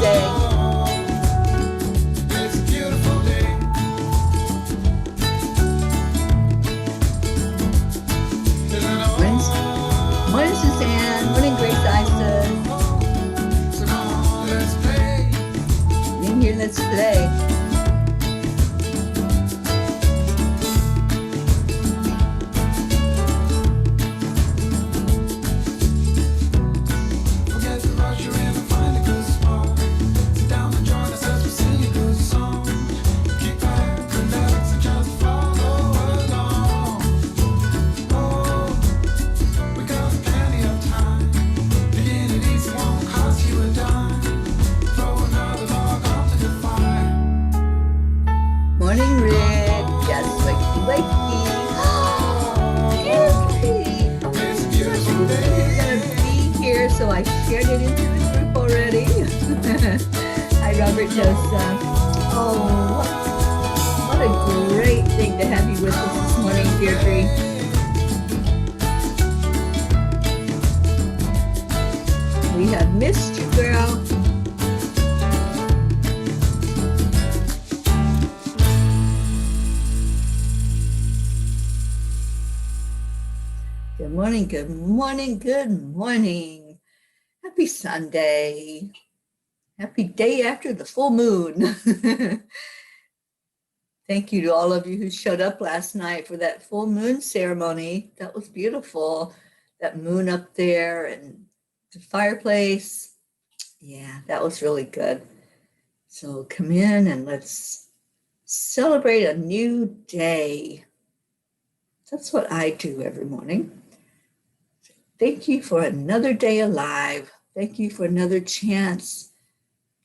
Sunday. It's a beautiful day. Morning, Suzanne. Morning, Grace Isis. So come on, let's play. In here, let's play. Forget the rush, you're in and find a good spot. Sit down and join us as we sing a good song. Kick back, relax, and just follow along. Oh, we got plenty of time. Begin it easy, won't cost you a dime. Throw another log onto the fire. Morning, Rick. Yes, wakey. It's a beautiful He's day. gonna be here, so I shared it into the group already. Hi, Robert Joseph. Oh, what a great thing to have you with us this morning, Deirdre. We have missed you, girl. Good morning, good morning, good morning. Happy Sunday. Happy day after the full moon. Thank you to all of you who showed up last night for that full moon ceremony. That was beautiful. That moon up there and the fireplace. Yeah, that was really good. So come in and let's celebrate a new day. That's what I do every morning. Thank you for another day alive. Thank you for another chance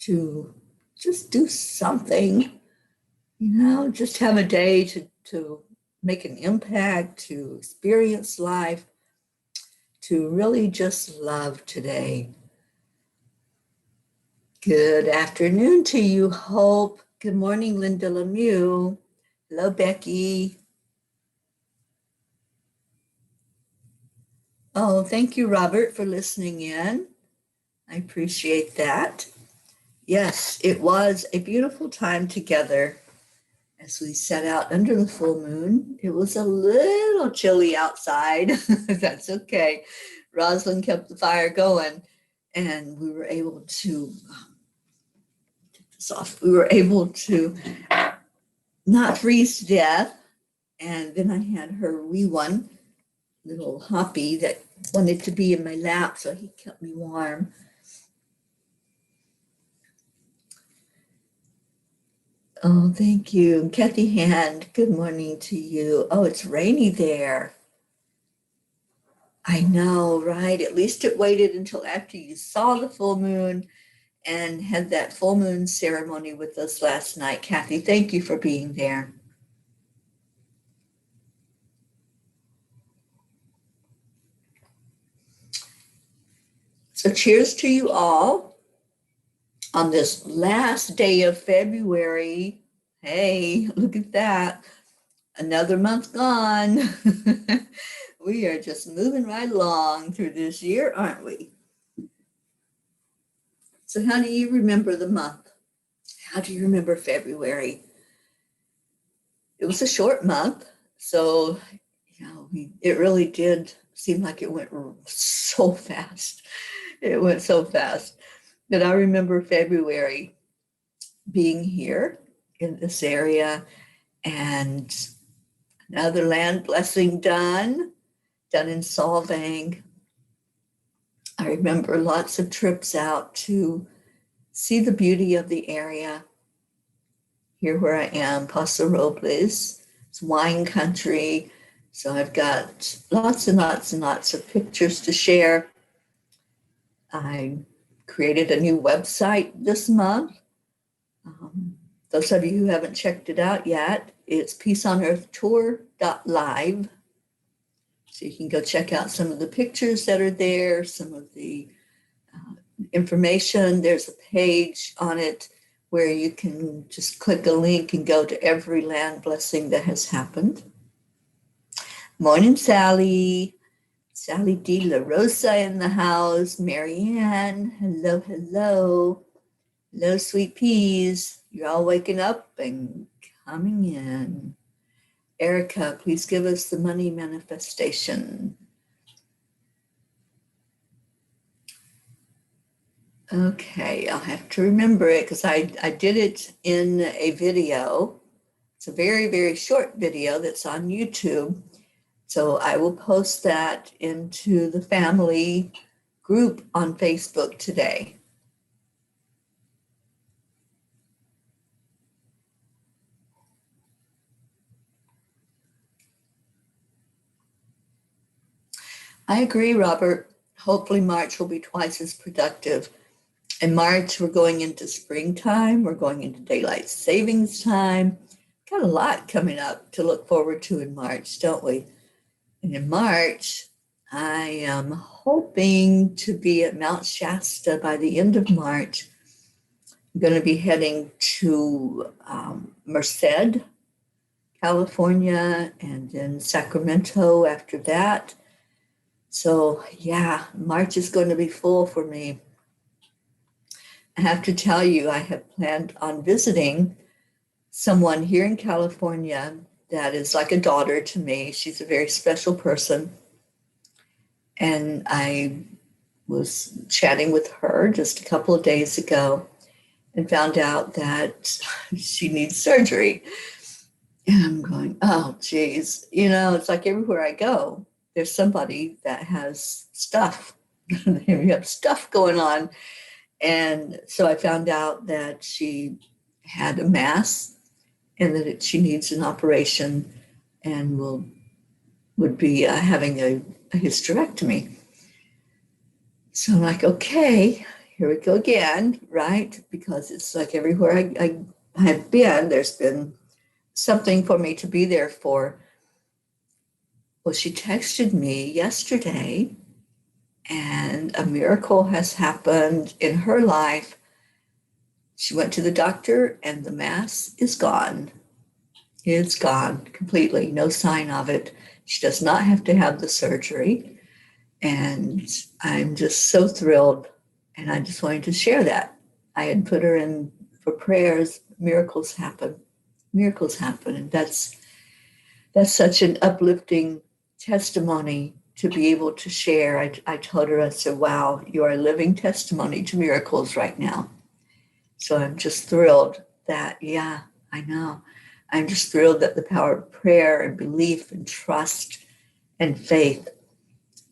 to just do something, just have a day to make an impact, to experience life, to really just love today. Good afternoon to you, Hope. Good morning, Linda Lemieux. Hello, Becky. Oh, thank you, Robert, for listening in. I appreciate that. Yes, it was a beautiful time together as we sat out under the full moon. It was a little chilly outside. That's okay. Rosalind kept the fire going, and we were able to take this off. We were able to not freeze to death. And then I had her wee one, little Hoppy, that wanted to be in my lap, so he kept me warm. Oh, thank you. Kathy Hand, good morning to you. Oh, it's rainy there. I know, right? At least it waited until after you saw the full moon and had that full moon ceremony with us last night. Kathy, thank you for being there. So cheers to you all on this last day of February. Hey, look at that. Another month gone. We are just moving right along through this year, aren't we? So how do you remember the month? How do you remember February? It was a short month, so it really did seem like it went so fast. It went so fast. But I remember February being here in this area and another land blessing done in Solvang. I remember lots of trips out to see the beauty of the area. Here where I am, Paso Robles, it's wine country. So I've got lots and lots and lots of pictures to share. I created a new website this month. Those of you who haven't checked it out yet, it's peaceonearthtour.live. So you can go check out some of the pictures that are there, some of the information. There's a page on it where you can just click a link and go to every land blessing that has happened. Morning, Sally. Sally D. La Rosa in the house. Marianne. Hello, hello. Hello, sweet peas. You're all waking up and coming in. Erica, please give us the money manifestation. Okay, I'll have to remember it because I did it in a video. It's a very, very short video that's on YouTube. So I will post that into the family group on Facebook today. I agree, Robert. Hopefully March will be twice as productive. In March, we're going into springtime. We're going into daylight savings time. Got a lot coming up to look forward to in March, don't we? And in March, I am hoping to be at Mount Shasta by the end of March. I'm going to be heading to Merced, California, and then Sacramento after that. So yeah, March is going to be full for me. I have to tell you, I have planned on visiting someone here in California that is like a daughter to me. She's a very special person. And I was chatting with her just a couple of days ago and found out that she needs surgery. And I'm going, oh, geez. You know, it's like everywhere I go, there's somebody that has stuff. You have stuff going on. And so I found out that she had a mass and that she needs an operation and would be having a hysterectomy. So I'm like, okay, here we go again, right? Because it's like everywhere I have been, there's been something for me to be there for. Well, she texted me yesterday, and a miracle has happened in her life. She went to the doctor, and the mass is gone. It's gone completely, no sign of it. She does not have to have the surgery. And I'm just so thrilled. And I just wanted to share that. I had put her in for prayers. Miracles happen. Miracles happen. And that's such an uplifting testimony to be able to share. I told her, I said, wow, you are a living testimony to miracles right now. So I'm just thrilled that, yeah, I know. I'm just thrilled that the power of prayer and belief and trust and faith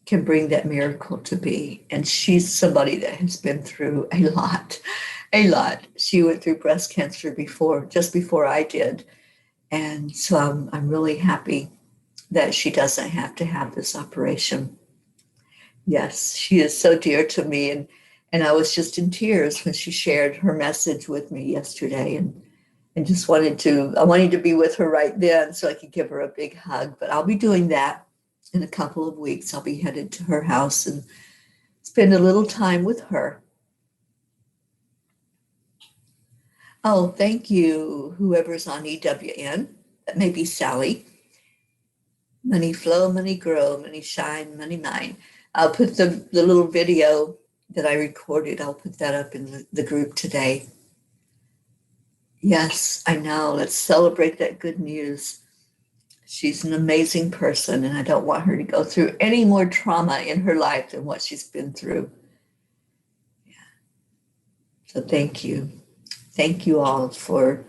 can bring that miracle to be. And she's somebody that has been through a lot. She went through breast cancer just before I did. And so I'm really happy that she doesn't have to have this operation. Yes, she is so dear to me. And I was just in tears when she shared her message with me yesterday and just wanted to be with her right then so I could give her a big hug. But I'll be doing that in a couple of weeks. I'll be headed to her house and spend a little time with her. Oh, thank you, whoever's on EWN. That may be Sally. Money flow, money grow, money shine, money mine. I'll put the little video that I recorded, I'll put that up in the group today. Yes, I know. Let's celebrate that good news. She's an amazing person, and I don't want her to go through any more trauma in her life than what she's been through. Yeah. So thank you. Thank you all for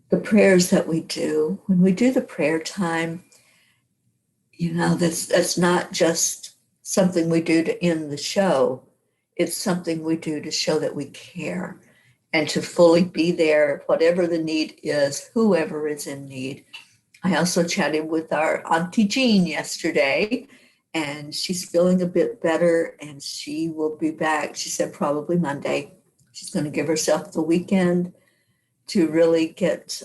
the prayers that we do. When we do the prayer time, you know, that's not just something we do to end the show. It's something we do to show that we care and to fully be there, whatever the need is, whoever is in need. I also chatted with our Auntie Jean yesterday, and she's feeling a bit better, and she will be back. She said probably Monday. She's going to give herself the weekend to really get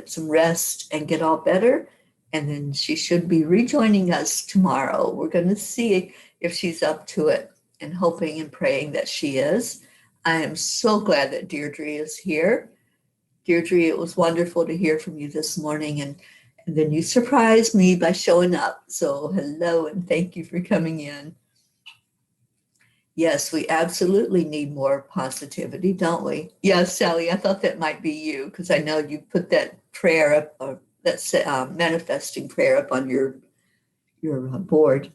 some rest and get all better. And then she should be rejoining us tomorrow. We're going to see if she's up to it, and hoping and praying that she is. I am so glad that Deirdre is here. Deirdre, it was wonderful to hear from you this morning. And then you surprised me by showing up. So hello, and thank you for coming in. Yes, we absolutely need more positivity, don't we? Yes, Sally, I thought that might be you because I know you put that prayer up, or that manifesting prayer up on your board.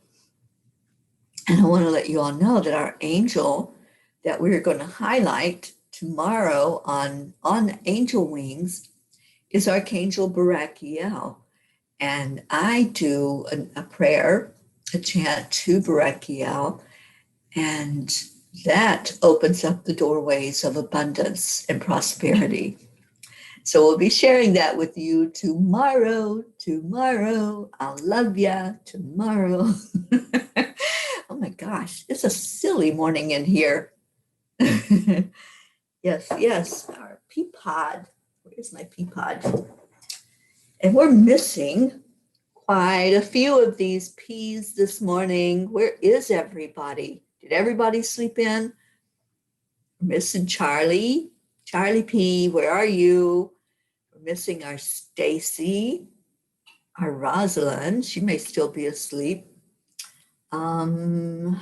And I want to let you all know that our angel that we're going to highlight tomorrow on Angel Wings is Archangel Barakiel. And I do a prayer, a chant to Barakiel, and that opens up the doorways of abundance and prosperity. So we'll be sharing that with you tomorrow. Tomorrow. I'll love ya tomorrow. Oh my gosh, it's a silly morning in here. Yes, yes, our pea pod. Where's my pea pod? And we're missing quite a few of these peas this morning. Where is everybody? Did everybody sleep in? We're missing Charlie. Charlie P, where are you? We're missing our Stacy, our Rosalind. She may still be asleep. Who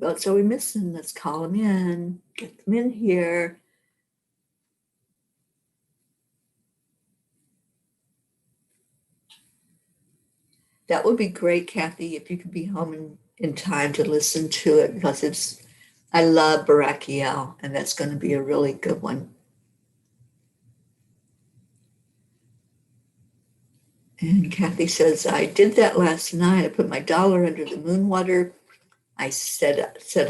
else are we missing? Let's call them in. Get them in here. That would be great, Kathy, if you could be home in time to listen to it, because I love Barakiel, and that's going to be a really good one. And Kathy says, I did that last night. I put my dollar under the moon water. I set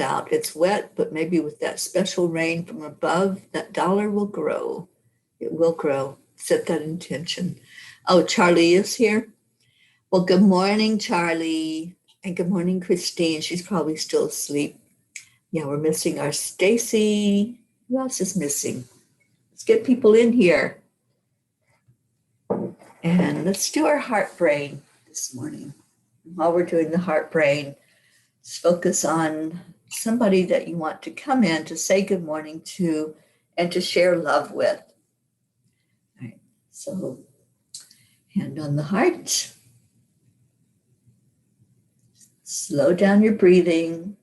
out, it's wet, but maybe with that special rain from above, that dollar will grow. It will grow. Set that intention. Oh, Charlie is here. Well, good morning, Charlie. And good morning, Christine. She's probably still asleep. Yeah, we're missing our Stacy. Who else is missing? Let's get people in here. And let's do our heart brain this morning. While we're doing the heart brain, let's focus on somebody that you want to come in to say good morning to and to share love with. All right, so hand on the heart. Slow down your breathing.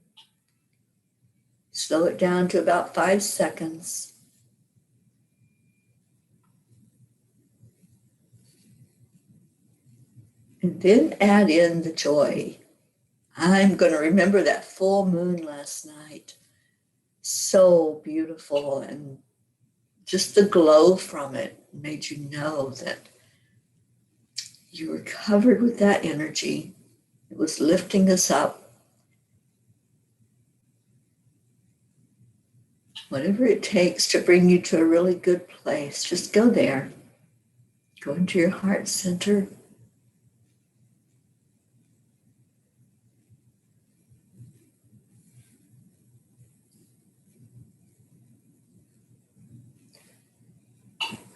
Slow it down to about 5 seconds. And then add in the joy. I'm going to remember that full moon last night. So beautiful, and just the glow from it made you know that you were covered with that energy. It was lifting us up. Whatever it takes to bring you to a really good place, just go there. Go into your heart center.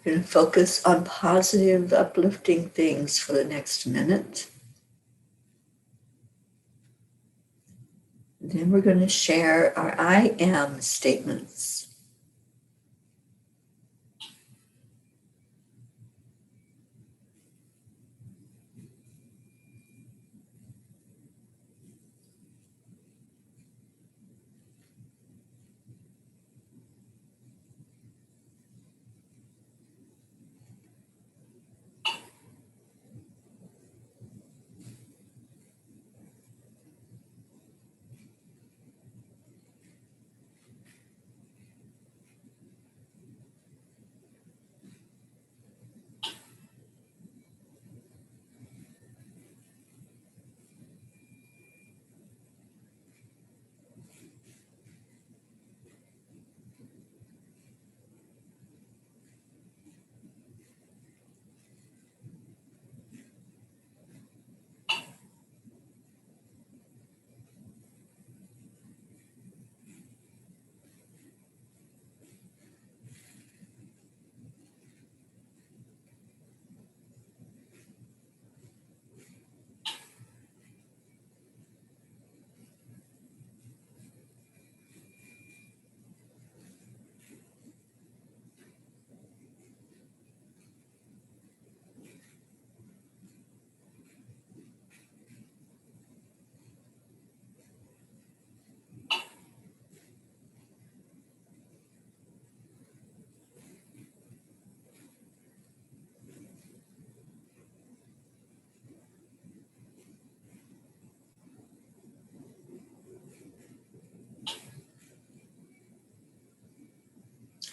We're going to focus on positive, uplifting things for the next minute. And then we're going to share our I am statements.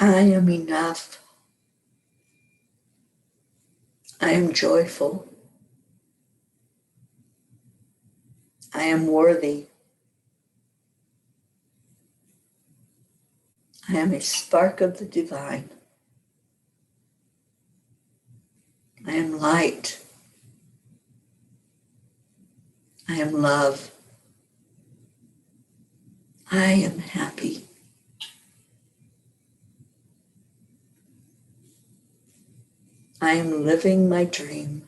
I am enough. I am joyful. I am worthy. I am a spark of the divine. I am light. I am love. I am happy. I am living my dream.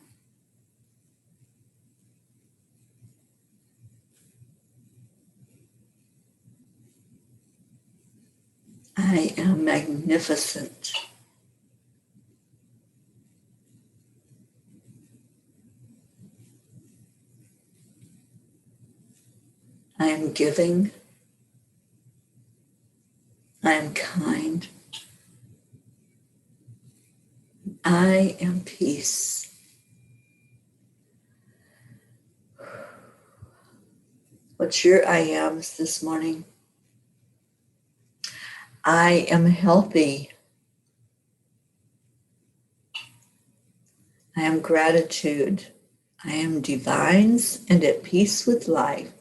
I am magnificent. I am giving. I am kind. I am peace. What's your I ams this morning? I am healthy. I am gratitude. I am divines and at peace with life.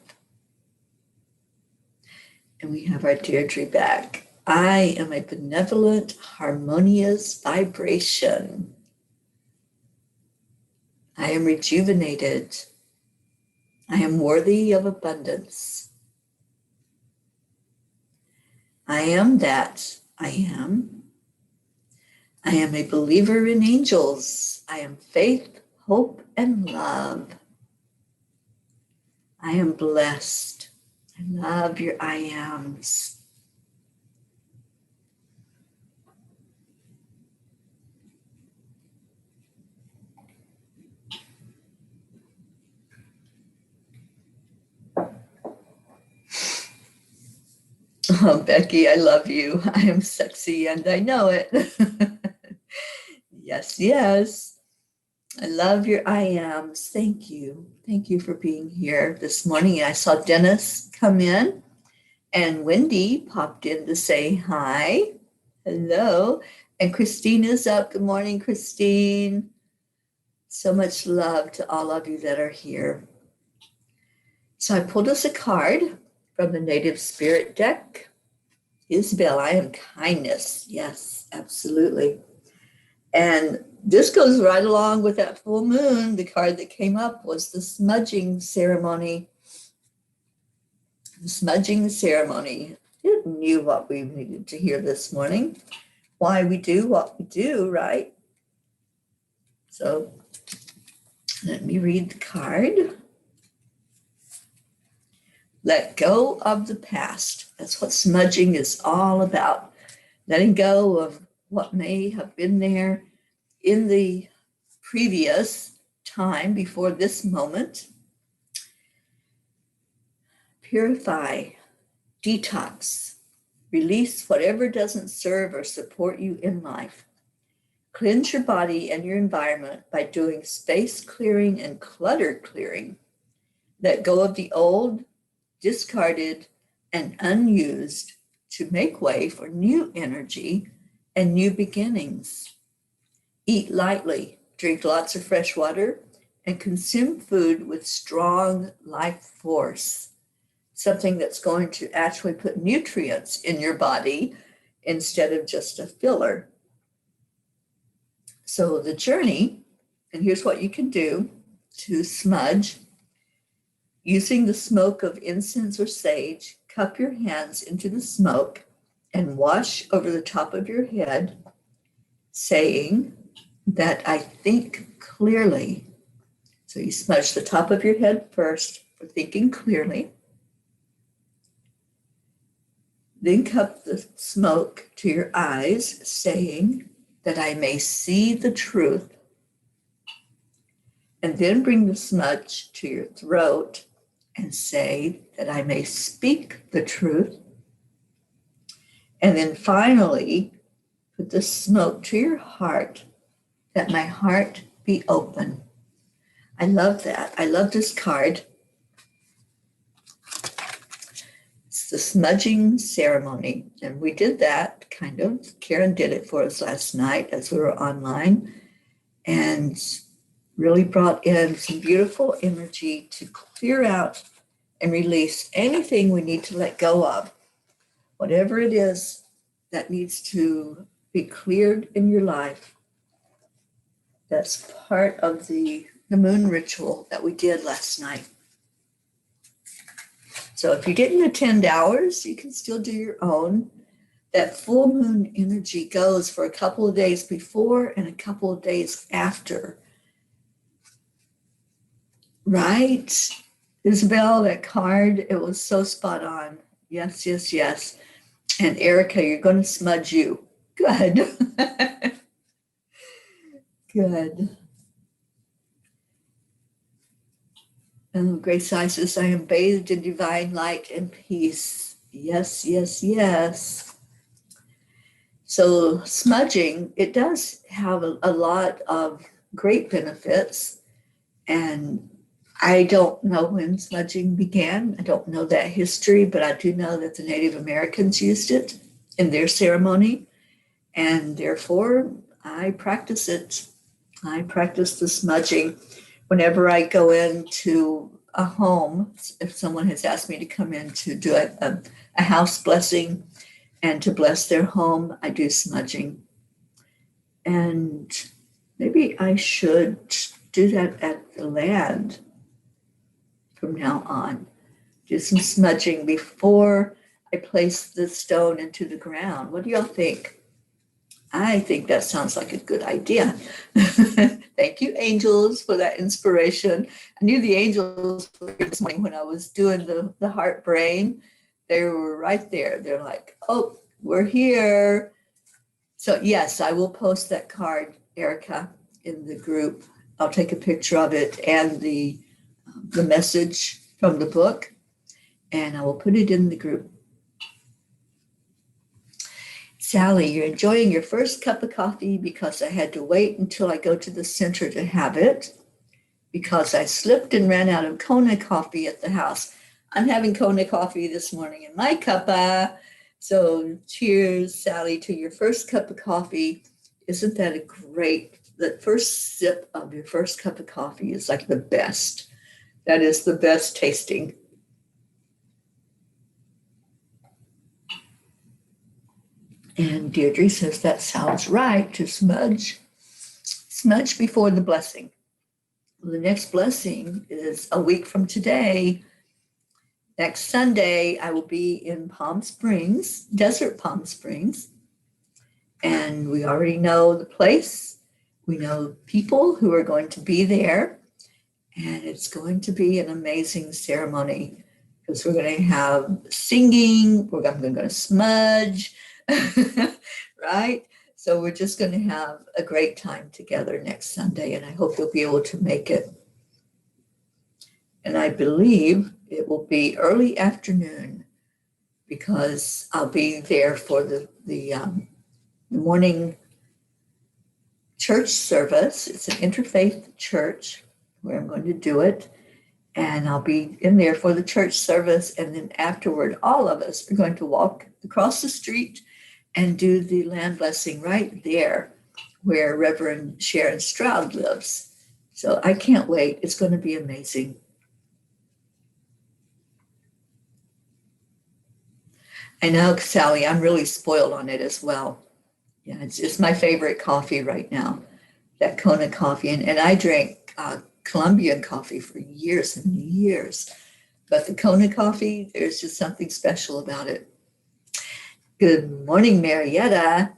And we have our Deirdre back. I am a benevolent, harmonious vibration. I am rejuvenated. I am worthy of abundance. I am that I am. I am a believer in angels. I am faith, hope, and love. I am blessed. I love your I ams. Oh, Becky, I love you. I am sexy and I know it. Yes, yes. I love your I ams. Thank you. Thank you for being here this morning. I saw Dennis come in and Wendy popped in to say hi. Hello. And Christine is up. Good morning, Christine. So much love to all of you that are here. So I pulled us a card from the Native Spirit deck. Isabel, I am kindness. Yes, absolutely. And this goes right along with that full moon. The card that came up was the smudging ceremony. The smudging ceremony. You knew what we needed to hear this morning. Why we do what we do, right? So let me read the card. Let go of the past. That's what smudging is all about. Letting go of what may have been there in the previous time before this moment. Purify, detox, release whatever doesn't serve or support you in life. Cleanse your body and your environment by doing space clearing and clutter clearing. Let go of the old, discarded, and unused to make way for new energy and new beginnings. Eat lightly, drink lots of fresh water, and consume food with strong life force. Something that's going to actually put nutrients in your body instead of just a filler. So the journey, and here's what you can do to smudge. Using the smoke of incense or sage, cup your hands into the smoke and wash over the top of your head, saying that I think clearly. So you smudge the top of your head first for thinking clearly. Then cup the smoke to your eyes, saying that I may see the truth. And then bring the smudge to your throat and say that I may speak the truth. And then finally, put the smoke to your heart, that my heart be open. I love that. I love this card. It's the smudging ceremony. And we did that kind of. Karen did it for us last night as we were online and really brought in some beautiful energy to clear out and release anything we need to let go of, whatever it is that needs to be cleared in your life. That's part of the moon ritual that we did last night. So if you didn't attend ours, you can still do your own. That full moon energy goes for a couple of days before and a couple of days after. Right? Isabel, that card, it was so spot on. Yes, yes, yes. And Erica, you're going to smudge you. Good. Good. Oh, Grace I says, I am bathed in divine light and peace. Yes, yes, yes. So smudging, it does have a lot of great benefits. And I don't know when smudging began. I don't know that history, but I do know that the Native Americans used it in their ceremony. And therefore, I practice it. I practice the smudging whenever I go into a home. If someone has asked me to come in to do a house blessing and to bless their home, I do smudging. And maybe I should do that at the land from now on. Do some smudging before I place the stone into the ground. What do y'all think? I think that sounds like a good idea. Thank you, angels, for that inspiration. I knew the angels were here this morning when I was doing the heart brain. They were right there. They're like, oh, we're here. So yes, I will post that card, Erica, in the group. I'll take a picture of it and the message from the book, and I will put it in the group. Sally, you're enjoying your first cup of coffee because I had to wait until I go to the center to have it because I slipped and ran out of Kona coffee at the house. I'm having Kona coffee this morning in my cuppa. So cheers, Sally, to your first cup of coffee. Isn't that a great, the first sip of your first cup of coffee is like the best. That is the best tasting. And Deirdre says that sounds right, to smudge before the blessing. The next blessing is a week from today. Next Sunday, I will be in Palm Springs, Desert Palm Springs. And we already know the place. We know people who are going to be there. And it's going to be an amazing ceremony because we're going to have singing, we're going to smudge, right? So we're just going to have a great time together next Sunday, and I hope you'll be able to make it. And I believe it will be early afternoon because I'll be there for the morning church service. It's an interfaith church where I'm going to do it. And I'll be in there for the church service. And then afterward, all of us are going to walk across the street and do the land blessing right there where Reverend Sharon Stroud lives. So I can't wait. It's going to be amazing. I know, Sally, I'm really spoiled on it as well. Yeah, it's my favorite coffee right now, that Kona coffee. And I drank Colombian coffee for years and years. But the Kona coffee, there's just something special about it. Good morning, Marietta.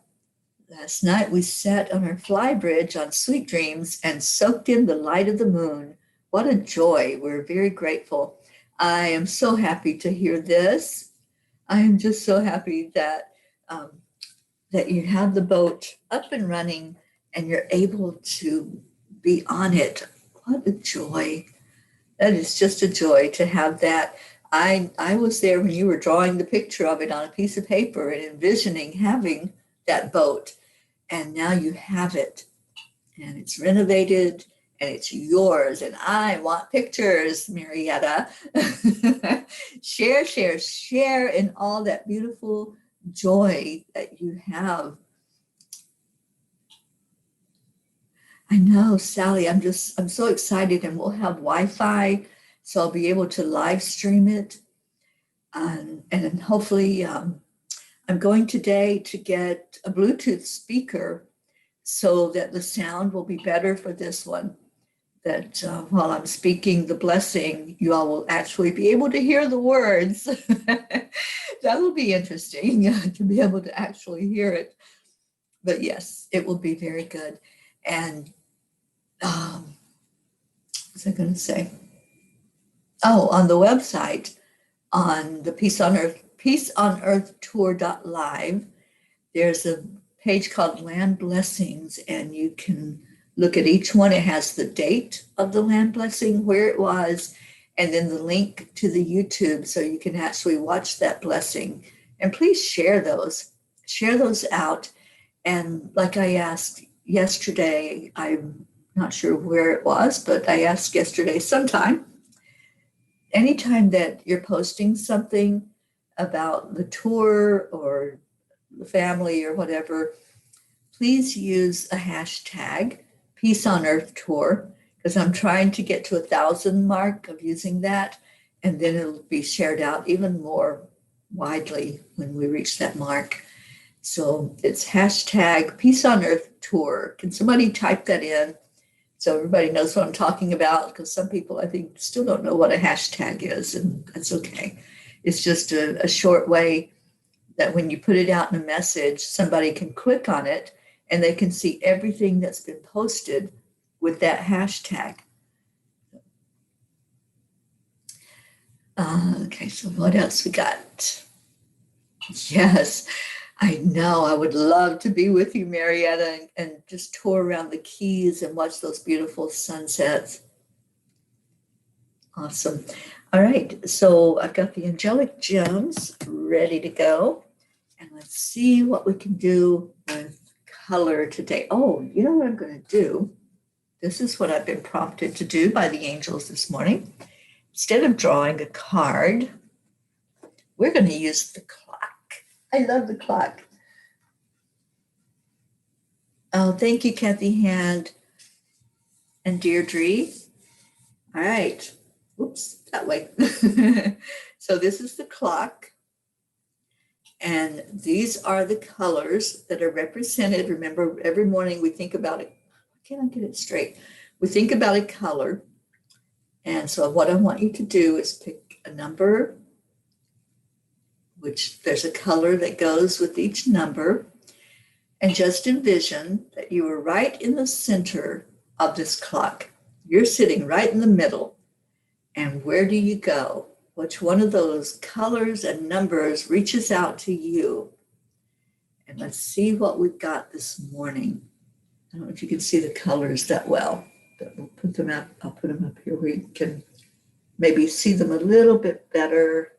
Last night we sat on our fly bridge on Sweet Dreams and soaked in the light of the moon. What a joy. We're very grateful. I am so happy to hear this. I am just so happy that that you have the boat up and running and you're able to be on it. What a joy. That is just a joy to have that. I was there when you were drawing the picture of it on a piece of paper and envisioning having that boat. And now you have it. And it's renovated and it's yours. And I want pictures, Marietta. Share, share, share in all that beautiful joy that you have. I know, Sally, I'm so excited, and we'll have Wi-Fi, so I'll be able to live stream it. And then hopefully, I'm going today to get a Bluetooth speaker so that the sound will be better for this one. That while I'm speaking the blessing, you all will actually be able to hear the words. That will be interesting to be able to actually hear it. But yes, it will be very good. And what was I going to say? Oh, on the website, on the Peace on Earth Tour.live, there's a page called Land Blessings, and you can look at each one. It has the date of the land blessing, where it was, and then the link to the YouTube, so you can actually watch that blessing. And please share those out. And like I asked yesterday, I'm not sure where it was, but I asked yesterday sometime, anytime that you're posting something about the tour or the family or whatever, please use a hashtag, Peace on Earth Tour, because I'm trying to get to 1,000 mark of using that, and then it'll be shared out even more widely when we reach that mark. So it's hashtag Peace on Earth Tour. Can somebody type that in so everybody knows what I'm talking about? Because some people, I think, still don't know what a hashtag is, and that's okay. It's just a short way that when you put it out in a message, somebody can click on it and they can see everything that's been posted with that hashtag. Okay, so what else we got? Yes, I know. I would love to be with you, Marietta, and just tour around the Keys and watch those beautiful sunsets. Awesome. All right, so I've got the angelic gems ready to go. And let's see what we can do with color today. Oh, you know what I'm going to do? This is what I've been prompted to do by the angels this morning. Instead of drawing a card, we're going to use the clock. I love the clock. Oh, thank you, Kathy Hand and Deirdre. All right. Oops, that way. So this is the clock. And these are the colors that are represented. Remember, every morning we think about it. Why can't I get it straight? We think about a color. And so what I want you to do is pick a number, which there's a color that goes with each number. And just envision that you are right in the center of this clock. You're sitting right in the middle. And where do you go? Which one of those colors and numbers reaches out to you? And let's see what we've got this morning. I don't know if you can see the colors that well, but we'll put them up. I'll put them up here where you can maybe see them a little bit better.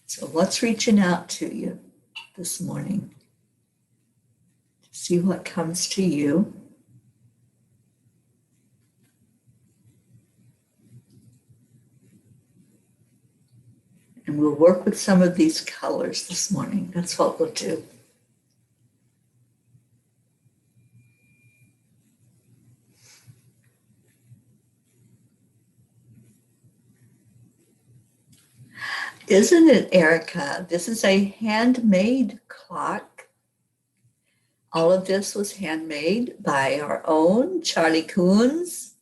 So what's reaching out to you this morning? See what comes to you. And we'll work with some of these colors this morning. That's what we'll do. Isn't it, Erica? This is a handmade clock. All of this was handmade by our own Charlie Coons.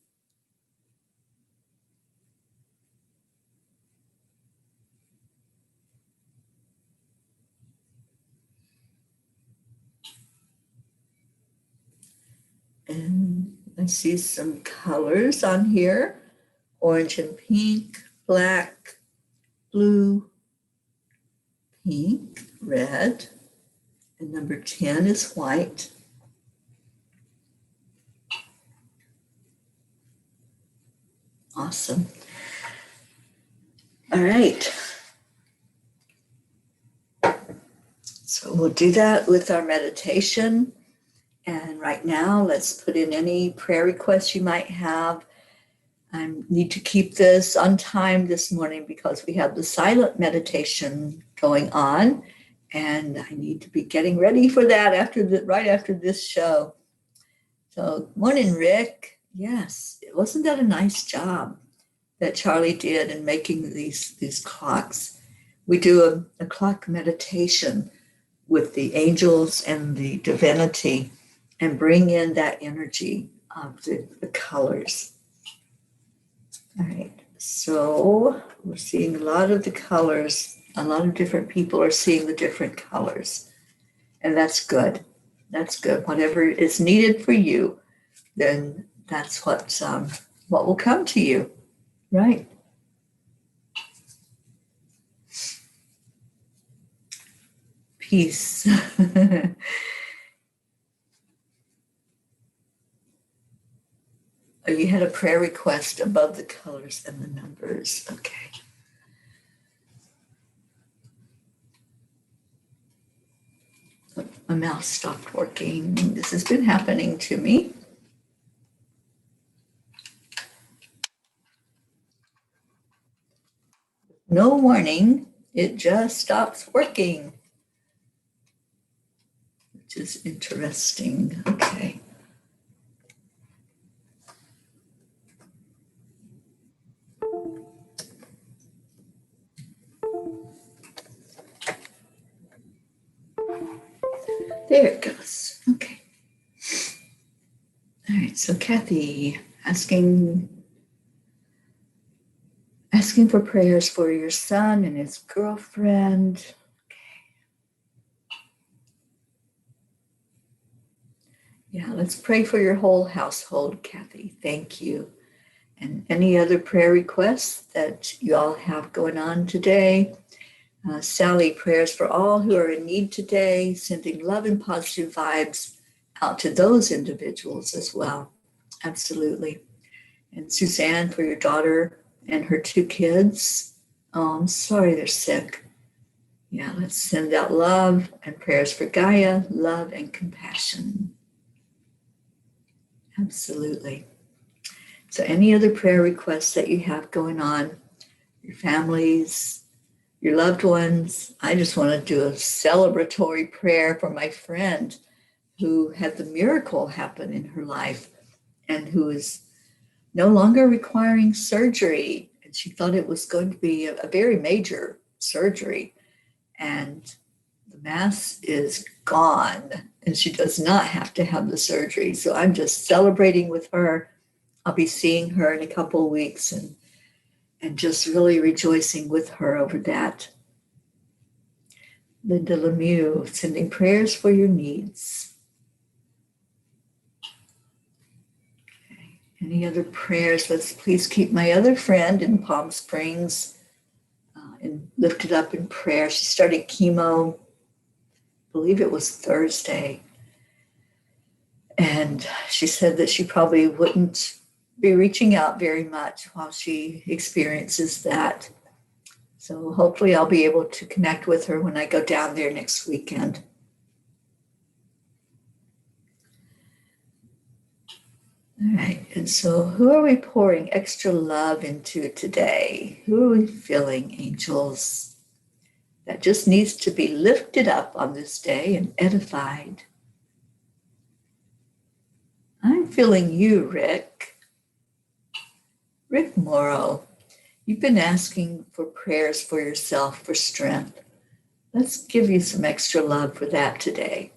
And I see some colors on here: orange and pink, black, blue, pink, red, and number 10 is white. Awesome. All right. So we'll do that with our meditation. And right now, let's put in any prayer requests you might have. I need to keep this on time this morning because we have the silent meditation going on. And I need to be getting ready for that right after this show. So, morning, Rick. Yes, wasn't that a nice job that Charlie did in making these clocks? We do a clock meditation with the angels and the divinity and bring in that energy of the colors. All right, so we're seeing a lot of the colors. A lot of different people are seeing the different colors, and that's good. That's good. Whatever is needed for you, then that's what will come to you, right? Peace. Oh, you had a prayer request above the colors and the numbers. Okay. My mouse stopped working. This has been happening to me. No warning, it just stops working, which is interesting. Okay. There it goes. Okay. All right, so Kathy asking for prayers for your son and his girlfriend. Yeah, let's pray for your whole household, Kathy. Thank you. And any other prayer requests that you all have going on today? Sally, prayers for all who are in need today, sending love and positive vibes out to those individuals as well. Absolutely. And Suzanne, for your daughter and her 2 kids. Oh, I'm sorry they're sick. Yeah, let's send out love and prayers for Gaia, love and compassion. Absolutely. So any other prayer requests that you have going on, your families, your loved ones? I just want to do a celebratory prayer for my friend who had the miracle happen in her life and who is no longer requiring surgery. And she thought it was going to be a very major surgery. And the mass is gone and she does not have to have the surgery. So I'm just celebrating with her. I'll be seeing her in a couple of weeks and just really rejoicing with her over that. Linda Lemieux, sending prayers for your needs. Okay. Any other prayers? Let's please keep my other friend in Palm Springs and lifted up in prayer. She started chemo, I believe it was Thursday. And she said that she probably wouldn't be reaching out very much while she experiences that. So hopefully I'll be able to connect with her when I go down there next weekend. All right, and so who are we pouring extra love into today? Who are we feeling, angels, that just needs to be lifted up on this day and edified? I'm feeling you, Rick. Rick Morrow, you've been asking for prayers for yourself for strength. Let's give you some extra love for that today.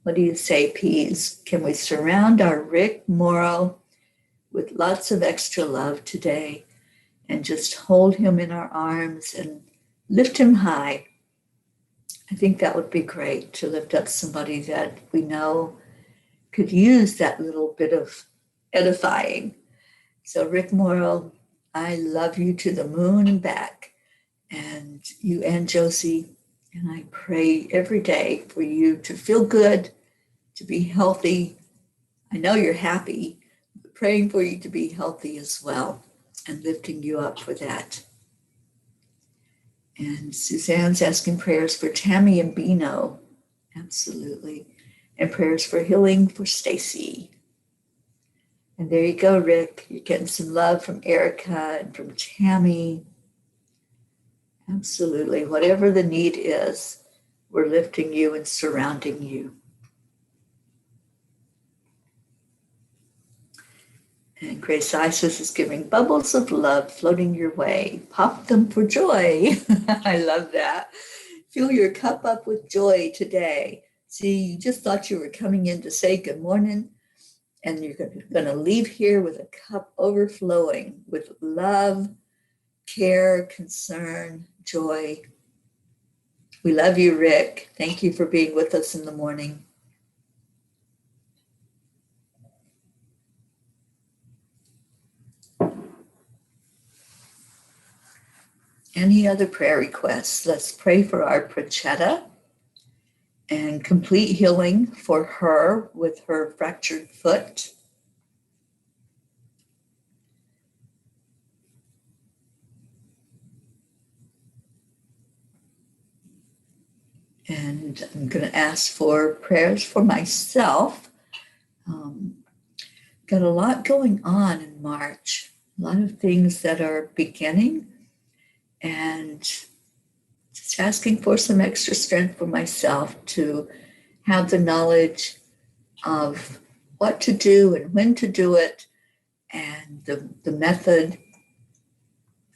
What do you say, Peas? Can we surround our Rick Morrow with lots of extra love today and just hold him in our arms and lift him high? I think that would be great to lift up somebody that we know could use that little bit of edifying. So Rick Morrow, I love you to the moon and back, and you and Josie, and I pray every day for you to feel good, to be healthy. I know you're happy, but praying for you to be healthy as well and lifting you up for that. And Suzanne's asking prayers for Tammy and Bino Absolutely. And prayers for healing for Stacy. And there you go, Rick. You're getting some love from Erica and from Tammy. Absolutely. Whatever the need is, we're lifting you and surrounding you. And Grace Isis is giving bubbles of love floating your way. Pop them for joy. I love that. Fill your cup up with joy today. See, you just thought you were coming in to say good morning, and you're going to leave here with a cup overflowing with love, care, concern, joy. We love you, Rick. Thank you for being with us in the morning. Any other prayer requests? Let's pray for our Prachetta and complete healing for her with her fractured foot. And I'm going to ask for prayers for myself. Got a lot going on in March, a lot of things that are beginning, and just asking for some extra strength for myself to have the knowledge of what to do and when to do it, and the method.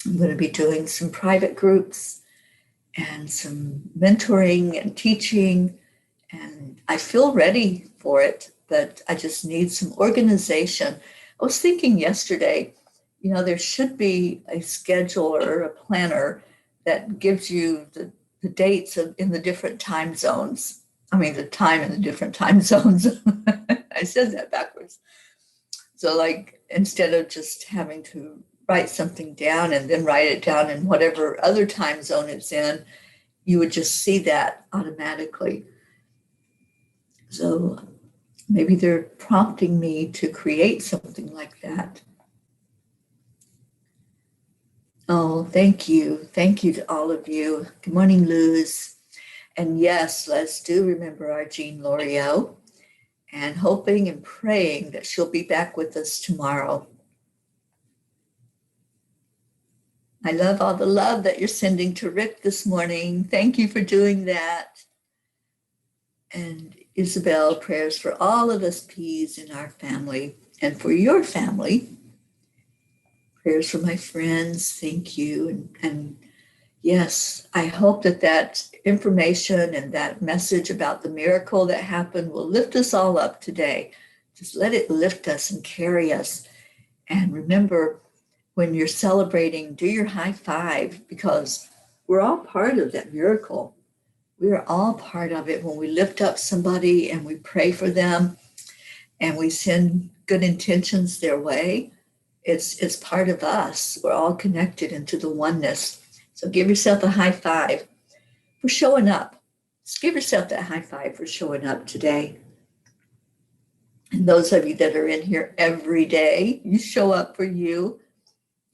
I'm going to be doing some private groups and some mentoring and teaching, and I feel ready for it, but I just need some organization. I was thinking yesterday, there should be a schedule or a planner that gives you the dates in the different time zones. I mean, the time in the different time zones. I said that backwards. So like, instead of just having to write something down and then write it down in whatever other time zone it's in, you would just see that automatically. So maybe they're prompting me to create something like that. Oh, thank you. Thank you to all of you. Good morning, Luz. And yes, let's do remember our Jean Loriot, and hoping and praying that she'll be back with us tomorrow. I love all the love that you're sending to Rick this morning. Thank you for doing that. And Isabel, prayers for all of us P's in our family and for your family. Prayers for my friends. Thank you. And yes, I hope that information and that message about the miracle that happened will lift us all up today. Just let it lift us and carry us. And remember, when you're celebrating, do your high five, because we're all part of that miracle. We are all part of it when we lift up somebody and we pray for them and we send good intentions their way. It's part of us. We're all connected into the oneness. So give yourself a high five for showing up. Just give yourself that high five for showing up today. And those of you that are in here every day, you show up for you.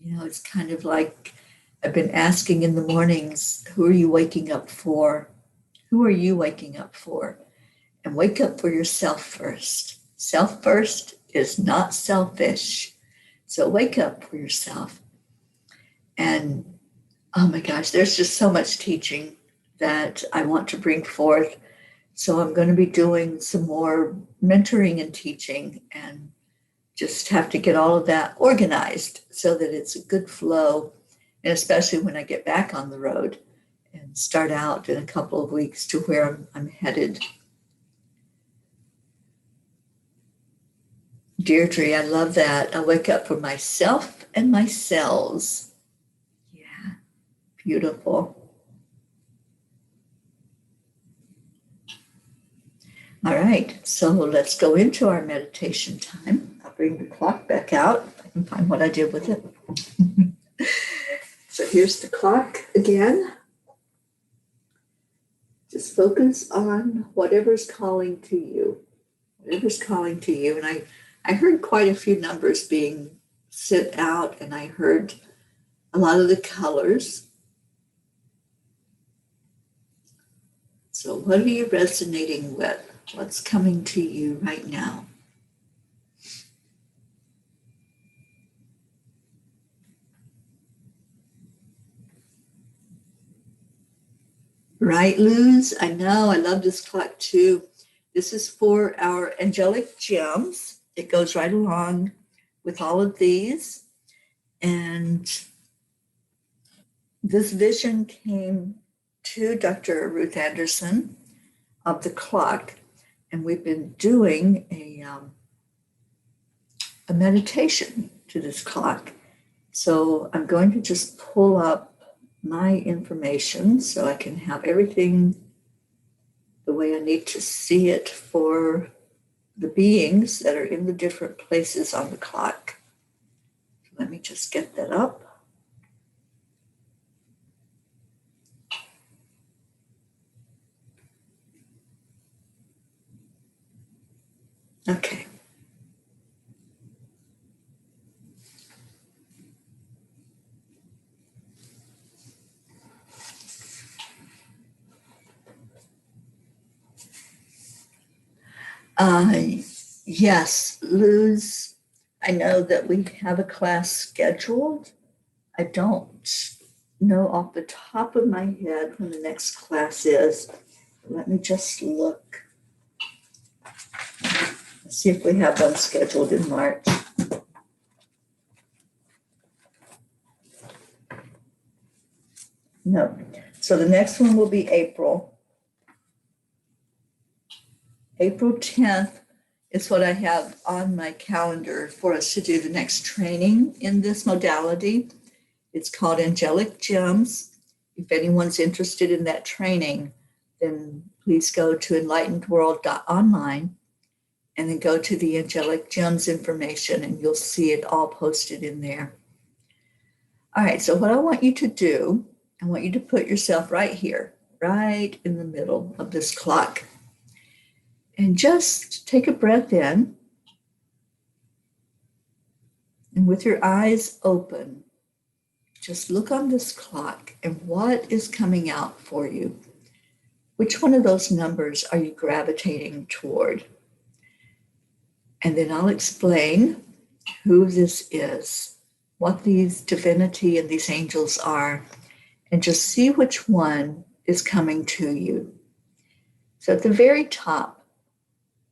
It's kind of like I've been asking in the mornings, who are you waking up for? Who are you waking up for? And wake up for yourself first. Self first is not selfish. So wake up for yourself. And oh my gosh, there's just so much teaching that I want to bring forth. So I'm going to be doing some more mentoring and teaching, and just have to get all of that organized so that it's a good flow. And especially when I get back on the road and start out in a couple of weeks to where I'm headed. Deirdre, I love that. I wake up for myself and my cells. Yeah, beautiful. All right, so let's go into our meditation time. I'll bring the clock back out if I can find what I did with it. So here's the clock again. Just focus on whatever's calling to you. Whatever's calling to you. And I heard quite a few numbers being sent out, and I heard a lot of the colors. So what are you resonating with? What's coming to you right now? Right, Luz? I know, I love this clock too. This is for our angelic gems. It goes right along with all of these. And this vision came to Dr. Ruth Anderson of the clock. And we've been doing a meditation to this clock. So I'm going to just pull up my information so I can have everything the way I need to see it for the beings that are in the different places on the clock. Let me just get that up. Okay. Yes, Luz, I know that we have a class scheduled. I don't know off the top of my head when the next class is. Let me just look. Let's see if we have one scheduled in March. No. So the next one will be April. April 10th is what I have on my calendar for us to do the next training in this modality. It's called Angelic Gems. If anyone's interested in that training, then please go to enlightenedworld.online and then go to the Angelic Gems information and you'll see it all posted in there. All right, so what I want you to do, I want you to put yourself right here, right in the middle of this clock. And just take a breath in. And with your eyes open, just look on this clock and what is coming out for you. Which one of those numbers are you gravitating toward? And then I'll explain who this is, what these divinity and these angels are, and just see which one is coming to you. So at the very top,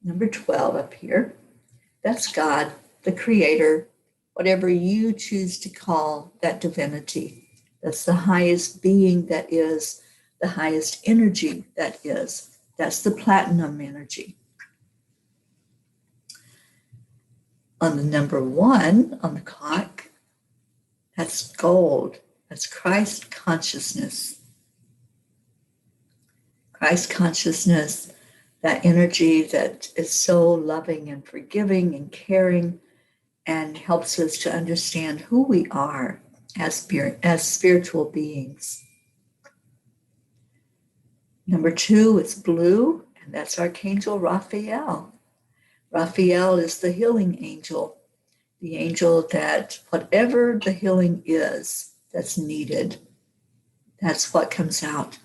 number 12 up here, that's God, the creator, whatever you choose to call that divinity. That's the highest being that is, the highest energy that is. That's the platinum energy. On the number 1 on the clock, that's gold. That's Christ consciousness. Christ consciousness, that energy that is so loving and forgiving and caring and helps us to understand who we are as spiritual beings. Number 2 is blue, and that's Archangel Raphael. Raphael is the healing angel, the angel that whatever the healing is that's needed, that's what comes out.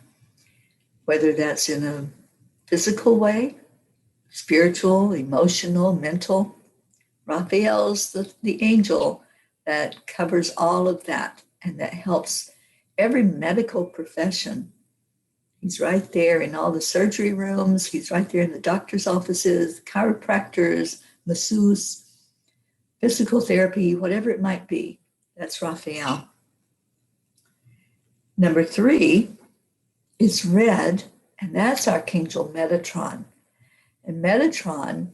Whether that's in a physical way, spiritual, emotional, mental. Raphael's the angel that covers all of that and that helps every medical profession. He's right there in all the surgery rooms. He's right there in the doctor's offices, chiropractors, masseuse, physical therapy, whatever it might be. That's Raphael. Number 3 is red, and that's Archangel Metatron. And Metatron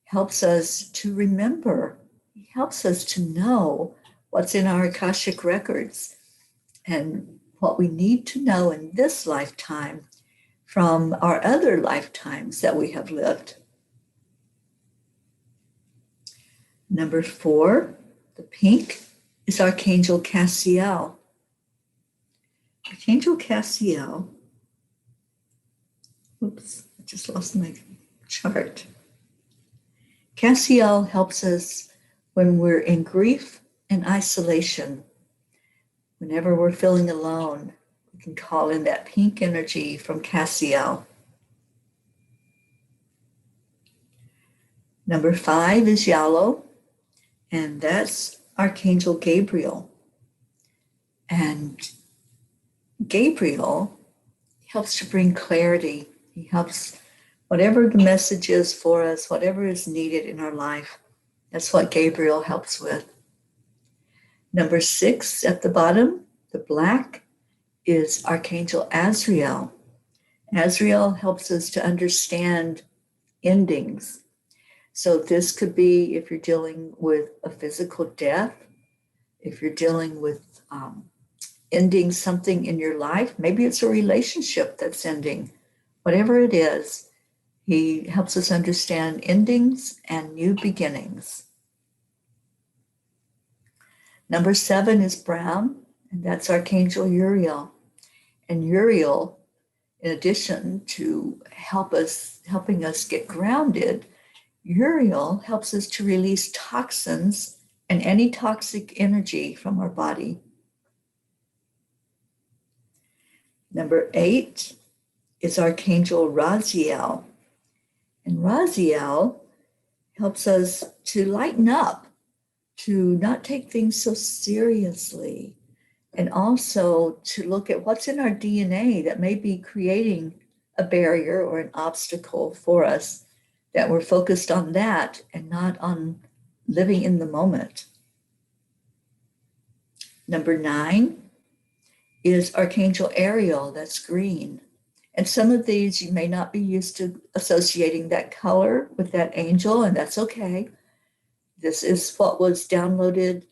helps us to remember. He helps us to know what's in our Akashic records and what we need to know in this lifetime from our other lifetimes that we have lived. Number 4, the pink, is Archangel Cassiel. Archangel Cassiel, oops, I just lost my chart. Cassiel helps us when we're in grief and isolation. Whenever we're feeling alone, we can call in that pink energy from Cassiel. Number 5 is yellow, and that's Archangel Gabriel. And Gabriel helps to bring clarity. He helps whatever the message is for us, whatever is needed in our life. That's what Gabriel helps with. Number 6 at the bottom, the black, is Archangel Azrael. Azrael helps us to understand endings. So this could be if you're dealing with a physical death, if you're dealing with ending something in your life, maybe it's a relationship that's ending. Whatever it is, he helps us understand endings and new beginnings. Number 7 is brown, and that's Archangel Uriel. And Uriel, in addition to helping us get grounded, Uriel helps us to release toxins and any toxic energy from our body. Number 8 is Archangel Raziel. And Raziel helps us to lighten up, to not take things so seriously, and also to look at what's in our DNA that may be creating a barrier or an obstacle for us, that we're focused on that and not on living in the moment. Number 9 is Archangel Ariel, that's green. And some of these you may not be used to associating that color with that angel, and that's okay. This is what was downloaded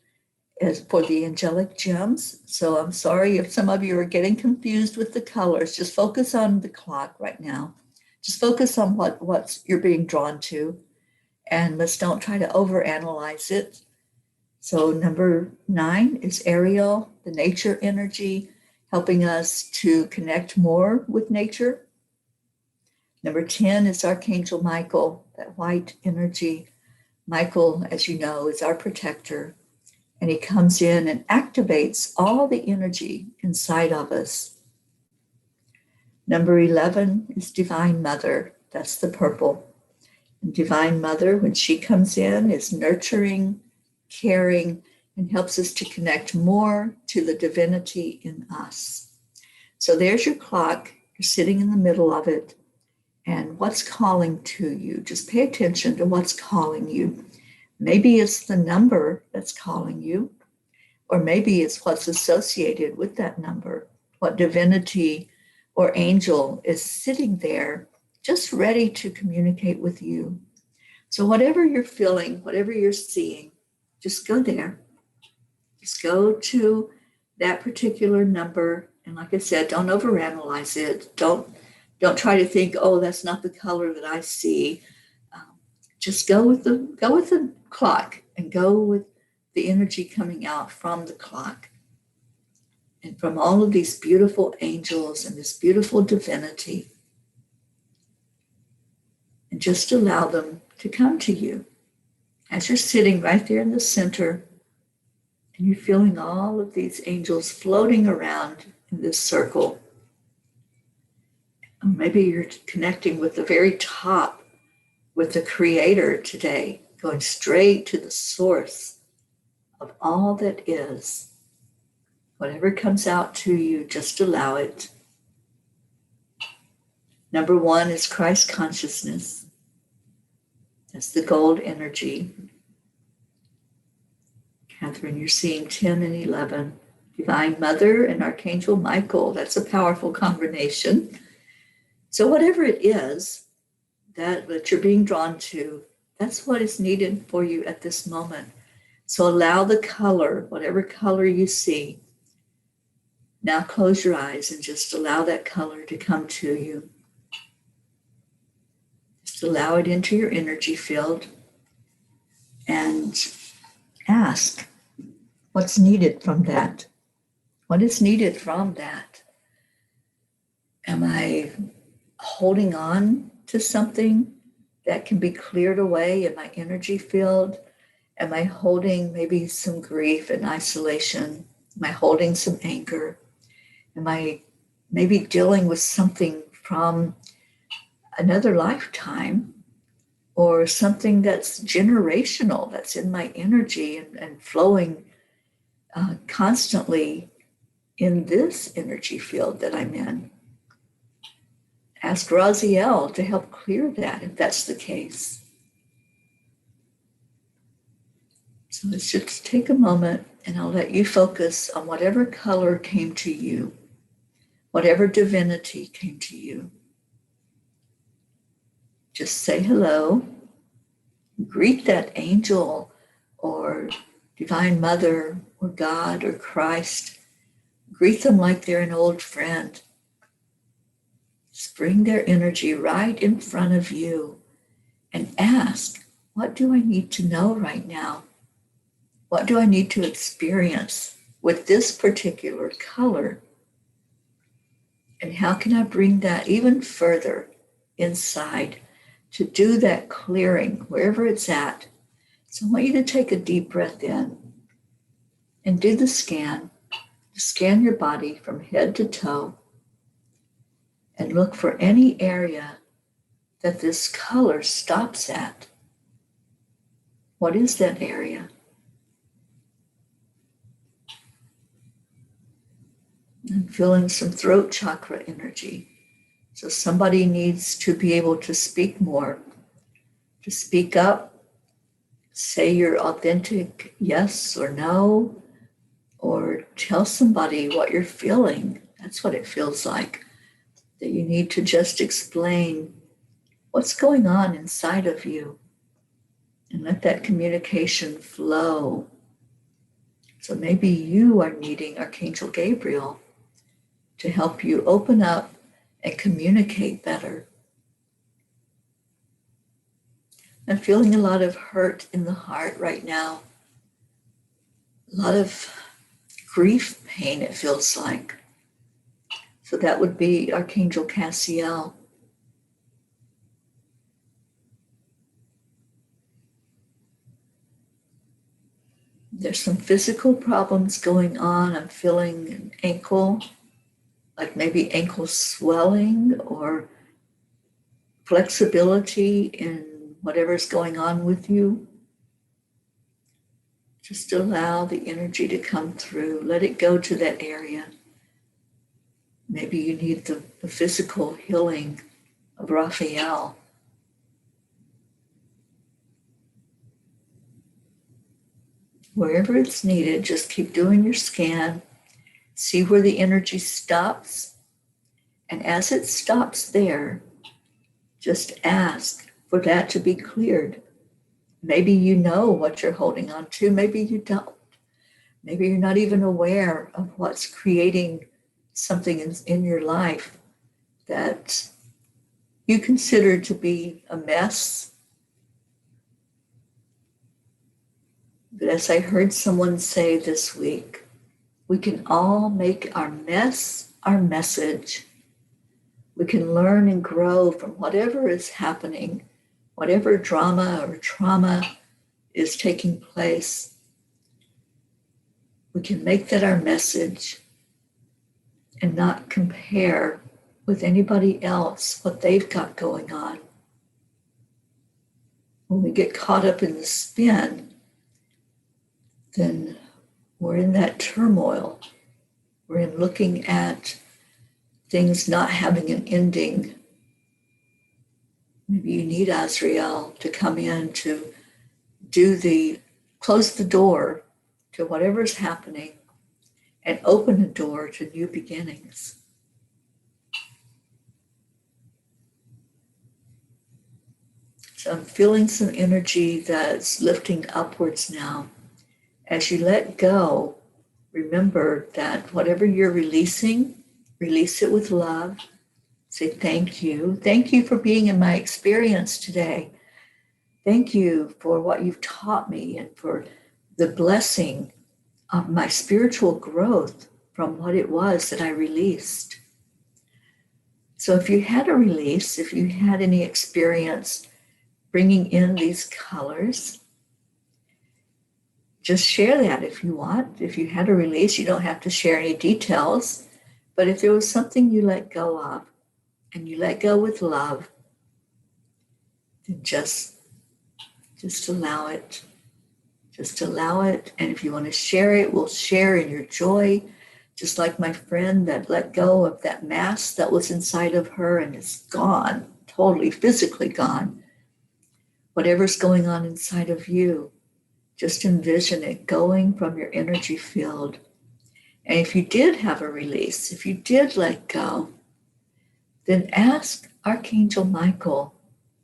as for the angelic gems. So I'm sorry if some of you are getting confused with the colors. Just focus on the clock right now. Just focus on what you're being drawn to, and let's don't try to overanalyze it. So number 9 is Ariel, the nature energy, helping us to connect more with nature. Number 10 is Archangel Michael, that white energy. Michael, as you know, is our protector, and he comes in and activates all the energy inside of us. Number 11 is Divine Mother, that's the purple. And Divine Mother, when she comes in, is nurturing, caring, and helps us to connect more to the divinity in us. So there's your clock. You're sitting in the middle of it. And what's calling to you? Just pay attention to what's calling you. Maybe it's the number that's calling you, or maybe it's what's associated with that number, what divinity or angel is sitting there just ready to communicate with you. So whatever you're feeling, whatever you're seeing, just go there. Just go to that particular number. And like I said, don't overanalyze it. Don't try to think, oh, that's not the color that I see. Just go with the clock and go with the energy coming out from the clock and from all of these beautiful angels and this beautiful divinity. And just allow them to come to you as you're sitting right there in the center. And you're feeling all of these angels floating around in this circle. Or maybe you're connecting with the very top, with the Creator today, going straight to the source of all that is. Whatever comes out to you, just allow it. Number 1 is Christ consciousness. That's the gold energy. Catherine, you're seeing 10 and 11. Divine Mother and Archangel Michael. That's a powerful combination. So whatever it is that you're being drawn to, that's what is needed for you at this moment. So allow the color, whatever color you see. Now close your eyes and just allow that color to come to you. Just allow it into your energy field and ask, what's needed from that? What is needed from that? Am I holding on to something that can be cleared away in my energy field? Am I holding maybe some grief and isolation? Am I holding some anger? Am I maybe dealing with something from another lifetime or something that's generational, that's in my energy and flowing constantly in this energy field that I'm in. Ask Raziel to help clear that if that's the case. So let's just take a moment and I'll let you focus on whatever color came to you, whatever divinity came to you. Just say hello, greet that angel or divine mother or God or Christ. Greet them like they're an old friend. Just bring their energy right in front of you and ask, what do I need to know right now? What do I need to experience with this particular color? And how can I bring that even further inside to do that clearing wherever it's at? So I want you to take a deep breath in and do the scan. Scan your body from head to toe and look for any area that this color stops at. What is that area? I'm feeling some throat chakra energy. So somebody needs to be able to speak more, to speak up, say your authentic yes or no, or tell somebody what you're feeling. That's what it feels like, that you need to just explain what's going on inside of you and let that communication flow. So maybe you are needing Archangel Gabriel to help you open up and communicate better. I'm feeling a lot of hurt in the heart right now. A lot of grief, pain, it feels like. So that would be Archangel Cassiel. There's some physical problems going on. I'm feeling an ankle, like maybe ankle swelling or flexibility in whatever's going on with you. Just allow the energy to come through. Let it go to that area. Maybe you need the physical healing of Raphael. Wherever it's needed, just keep doing your scan. See where the energy stops. And as it stops there, just ask for that to be cleared. Maybe you know what you're holding on to. Maybe you don't. Maybe you're not even aware of what's creating something in your life that you consider to be a mess. But as I heard someone say this week, we can all make our mess our message. We can learn and grow from whatever is happening, whatever drama or trauma is taking place. We can make that our message and not compare with anybody else what they've got going on. When we get caught up in the spin, then we're in that turmoil. We're in looking at things not having an ending. Maybe you need Azrael to come in to close the door to whatever's happening and open the door to new beginnings. So I'm feeling some energy that's lifting upwards now. As you let go, remember that whatever you're releasing, release it with love. Say thank you. Thank you for being in my experience today. Thank you for what you've taught me and for the blessing of my spiritual growth from what it was that I released. So if you had a release, if you had any experience bringing in these colors, just share that if you want. If you had a release, you don't have to share any details. But if there was something you let go of, and you let go with love, then just Just allow it. Just allow it. And if you want to share it, we'll share in your joy. Just like my friend that let go of that mask that was inside of her and is gone, totally physically gone. Whatever's going on inside of you, just envision it going from your energy field. And if you did have a release, if you did let go, then ask Archangel Michael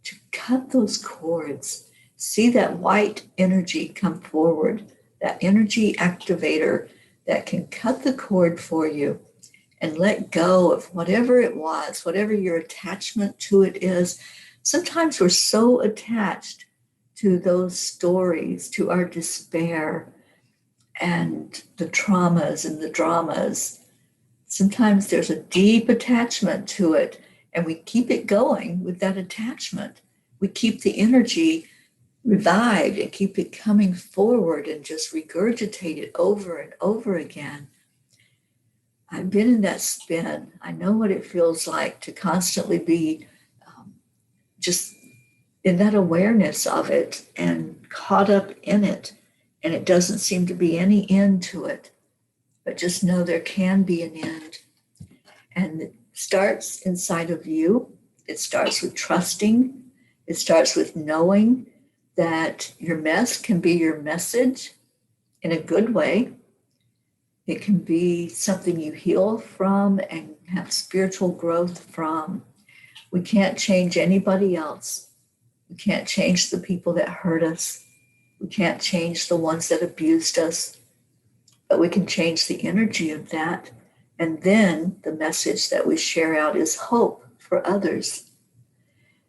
to cut those cords. See that white energy come forward, that energy activator that can cut the cord for you and let go of whatever it was, whatever your attachment to it is. Sometimes we're so attached to those stories, to our despair and the traumas and the dramas. Sometimes there's a deep attachment to it, and we keep it going with that attachment. We keep the energy revived and keep it coming forward and just regurgitate it over and over again. I've been in that spin. I know what it feels like to constantly be just in that awareness of it and caught up in it. And it doesn't seem to be any end to it. But just know there can be an end. And it starts inside of you. It starts with trusting. It starts with knowing that your mess can be your message in a good way. It can be something you heal from and have spiritual growth from. We can't change anybody else. We can't change the people that hurt us. We can't change the ones that abused us, but we can change the energy of that. And then the message that we share out is hope for others.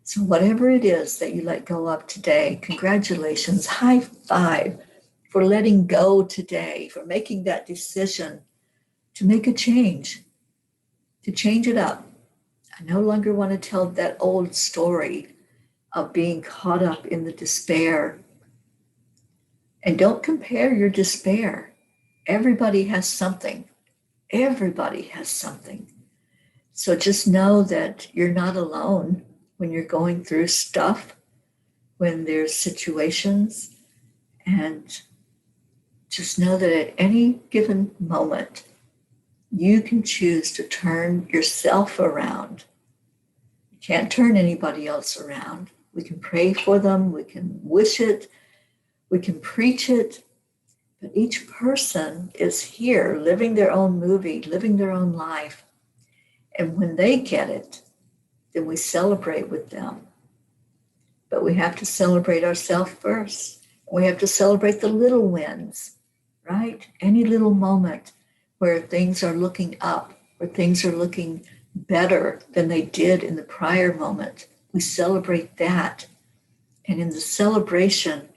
So whatever it is that you let go of today, congratulations, high five for letting go today, for making that decision to make a change, to change it up. I no longer want to tell that old story of being caught up in the despair. And don't compare your despair. Everybody has something. Everybody has something. So just know that you're not alone when you're going through stuff, when there's situations, and just know that at any given moment, you can choose to turn yourself around. You can't turn anybody else around. We can pray for them, we can wish it, we can preach it, but each person is here living their own movie, living their own life. And when they get it, then we celebrate with them. But we have to celebrate ourselves first. We have to celebrate the little wins, right? Any little moment where things are looking up, where things are looking better than they did in the prior moment. We celebrate that. And in the celebration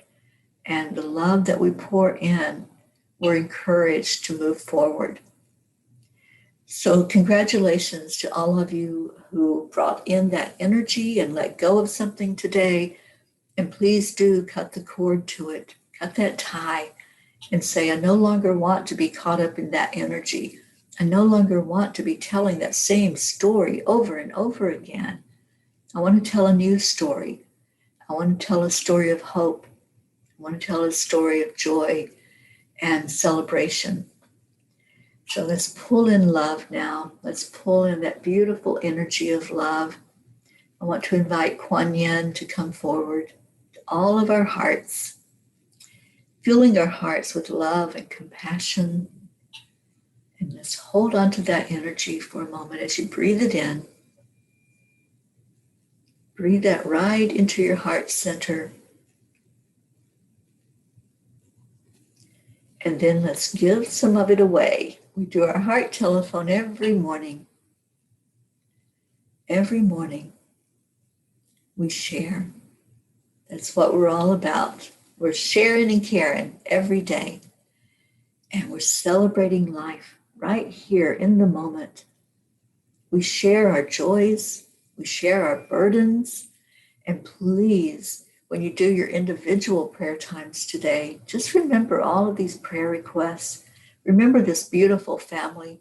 and the love that we pour in, we're encouraged to move forward. So congratulations to all of you who brought in that energy and let go of something today. And please do cut the cord to it, cut that tie and say, I no longer want to be caught up in that energy. I no longer want to be telling that same story over and over again. I want to tell a new story. I want to tell a story of hope. I want to tell a story of joy and celebration. So let's pull in love now. Let's pull in that beautiful energy of love. I want to invite Kuan Yin to come forward to all of our hearts, filling our hearts with love and compassion. And let's hold on to that energy for a moment as you breathe it in. Breathe that right into your heart center. And then let's give some of it away. We do our heart telephone every morning. Every morning we share. That's what we're all about. We're sharing and caring every day. And we're celebrating life right here in the moment. We share our joys. We share our burdens. And please, when you do your individual prayer times today, just remember all of these prayer requests. Remember this beautiful family.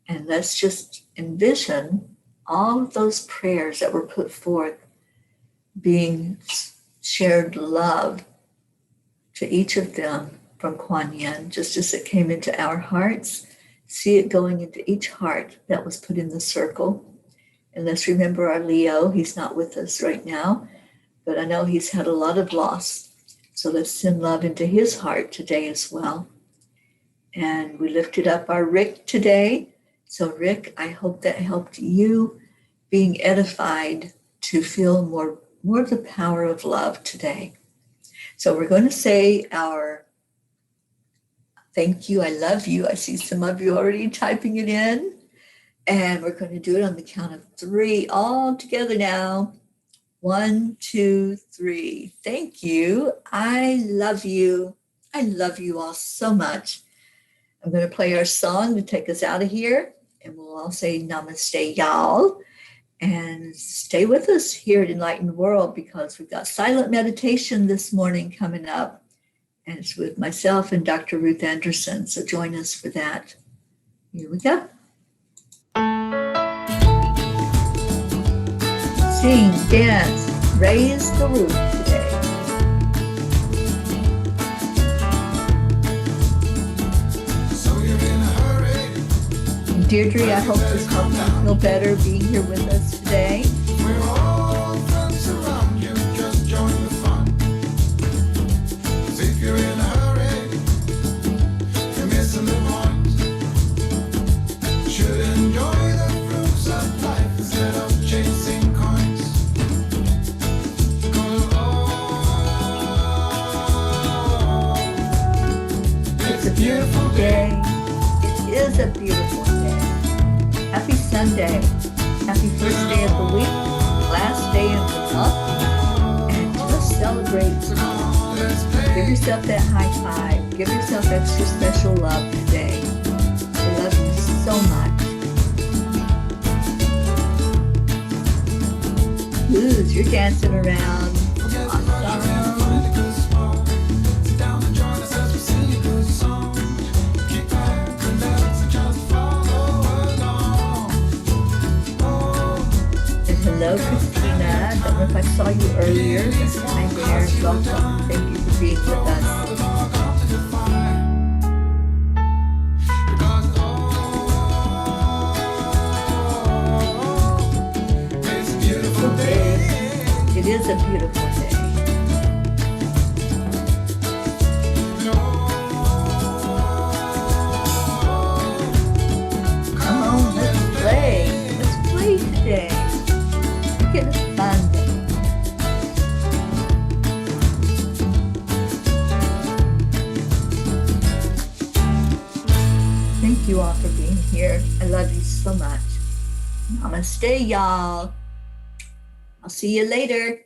And let's just envision all of those prayers that were put forth being shared love to each of them from Kuan Yin, just as it came into our hearts. See it going into each heart that was put in the circle. And let's remember our Leo. He's not with us right now, but I know he's had a lot of loss. So let's send love into his heart today as well. And we lifted up our Rick today. So Rick, I hope that helped you being edified to feel more of the power of love today. So we're going to say our thank you, I love you. I see some of you already typing it in. And we're going to do it on the count of 3 all together now. 1, 2, 3. Thank you. I love you. I love you all so much. I'm going to play our song to take us out of here. And we'll all say namaste, y'all. And stay with us here at Enlightened World, because we've got silent meditation this morning coming up. And it's with myself and Dr. Ruth Anderson. So join us for that. Here we go. Sing, dance, raise the roof today. So you're in a hurry. And Deirdre, I hope this helps you feel better being here with us today. We're all friends around you. Just join the fun. 'Cause if you're in a hurry, you're missing the point. You should enjoy the fruits of life instead of chasing coins. 'Cause it's a beautiful day. It is a beautiful day. Happy Sunday. Happy first day of the week, last day of the month, and just celebrate. Give yourself that high five. Give yourself extra special love today. I love you so much. Luz, you're dancing around. Awesome. Hello, Christina. I don't know if I saw you earlier. Hi there. Welcome. Thank you for being with us. It's a beautiful day. It is a beautiful day. Come on, let's play. Let's play today. Make it a fun day. Thank you all for being here. I love you so much. Namaste, y'all. I'll see you later.